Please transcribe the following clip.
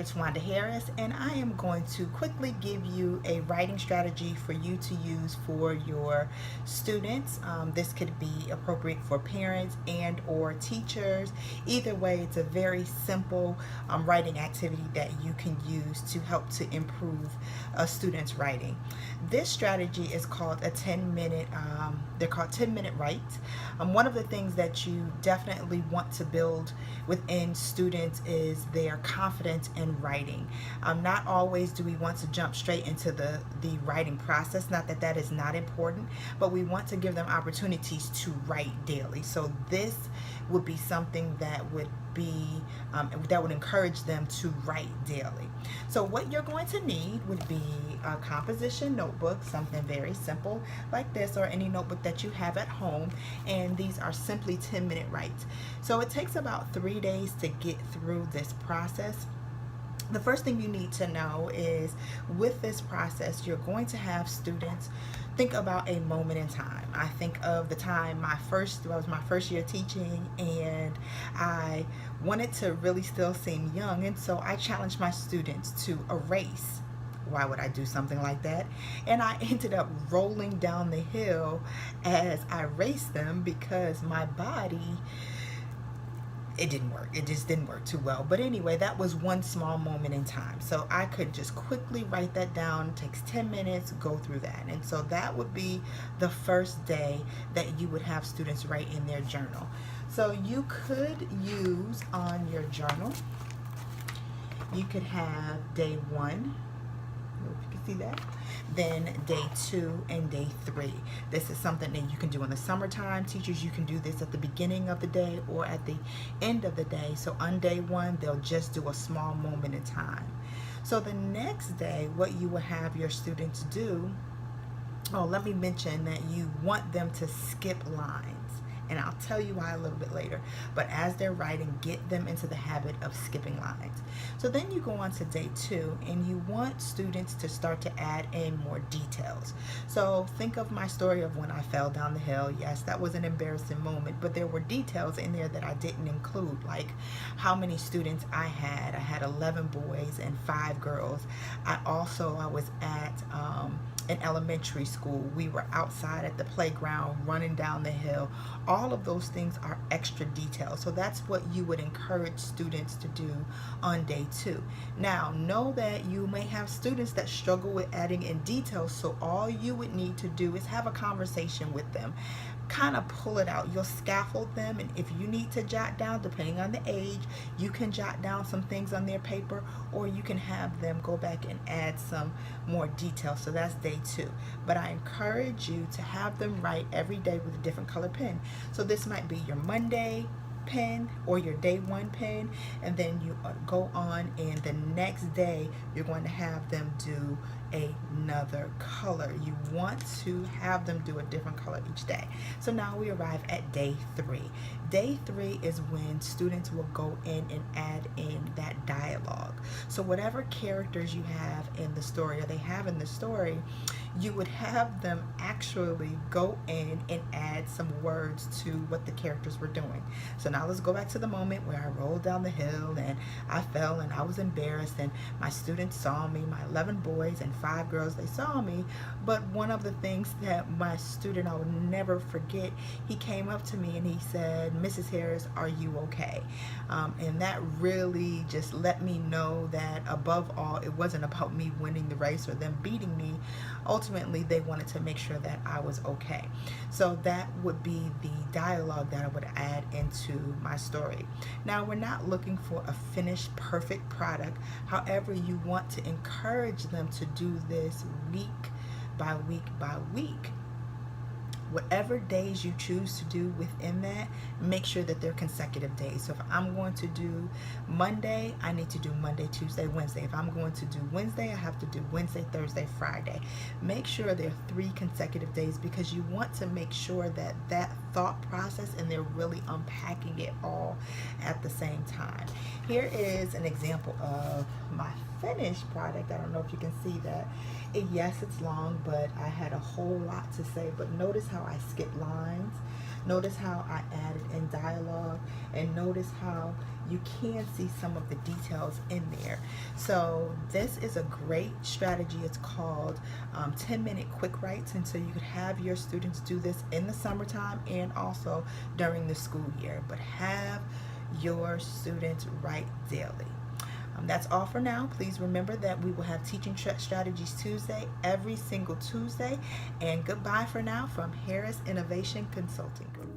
Dr. Twanda Harris, and I am going to quickly give you a writing strategy for you to use for your students. This could be appropriate for parents and or teachers. Either way, it's a very simple writing activity that you can use to help to improve a student's writing. This strategy is called a 10-minute, they're called 10-minute writes. One of the things that you definitely want to build within students is their confidence in writing. Not always do we want to jump straight into the writing process. Not that that is not important, but we want to give them opportunities to write daily. So this would be something that would encourage them to write daily. So what you're going to need would be a composition notebook, something very simple like this, or any notebook that you have at home, and these are simply 10-minute writes. So it takes about 3 days to get through this process. The first thing you need to know is with this process, you're going to have students think about a moment in time. I think of the time was my first year teaching, and I wanted to really still seem young, and so I challenged my students to erase. Why would I do something like that? And I ended up rolling down the hill as I raced them because my body, it didn't work. It just didn't work too well. But anyway, that was one small moment in time. So I could just quickly write that down. It takes 10 minutes, go through that. And so that would be the first day that you would have students write in their journal. So you could use on your journal, you could have day 1. If you can see that, then day 2 and day 3. This is something that you can do in the summertime. Teachers, you can do this at the beginning of the day or at the end of the day. So on day 1, they'll just do a small moment in time. So the next day, what you will have your students do, let me mention that you want them to skip lines. And I'll tell you why a little bit later. But as they're writing, get them into the habit of skipping lines. So then you go on to day 2, and you want students to start to add in more details. So think of my story of when I fell down the hill. Yes, that was an embarrassing moment, but there were details in there that I didn't include, like how many students I had. I had 11 boys and 5 girls. I was at in elementary school. We were outside at the playground running down the hill. All of those things are extra details. So that's what you would encourage students to do on day 2. Now, know that you may have students that struggle with adding in details, so all you would need to do is have a conversation with them. Kind of pull it out. You'll scaffold them, and if you need to jot down, depending on the age, you can jot down some things on their paper, or you can have them go back and add some more details. So that's day 2. But I encourage you to have them write every day with a different color pen. So this might be your Monday pen or your day 1 pen, and then you go on, and the next day you're going to have them do another color. You want to have them do a different color each day. So now we arrive at day 3. Day 3 is when students will go in and add in that dialogue. So whatever characters you have in the story, or they have in the story, you would have them actually go in and add some words to what the characters were doing. So now let's go back to the moment where I rolled down the hill and I fell and I was embarrassed, and my students saw me, my 11 boys and 5 girls, they saw me. But one of the things that my student, I will never forget, he came up to me and he said, "Mrs. Harris, are you okay?" And that really just let me know that above all, it wasn't about me winning the race or them beating me. Ultimately, they wanted to make sure that I was okay. So that would be the dialogue that I would add into my story. Now, we're not looking for a finished, perfect product. However, you want to encourage them to do this week by week by week. Whatever days you choose to do within that, make sure that they're consecutive days. So if I'm going to do Monday, I need to do Monday, Tuesday, Wednesday. If I'm going to do Wednesday, I have to do Wednesday, Thursday, Friday. Make sure there are 3 consecutive days, because you want to make sure that that thought process and they're really unpacking it all at the same time. Here is an example of my finished product. I don't know if you can see that. Yes, it's long, but I had a whole lot to say. But notice how I skip lines. Notice how I added in dialogue, and notice how you can see some of the details in there. So this is a great strategy. It's called 10-minute quick writes, and so you could have your students do this in the summertime and also during the school year, but have your students write daily. That's all for now. Please remember that we will have Teaching Strategies Tuesday every single Tuesday. And goodbye for now from Harris Innovation Consulting Group.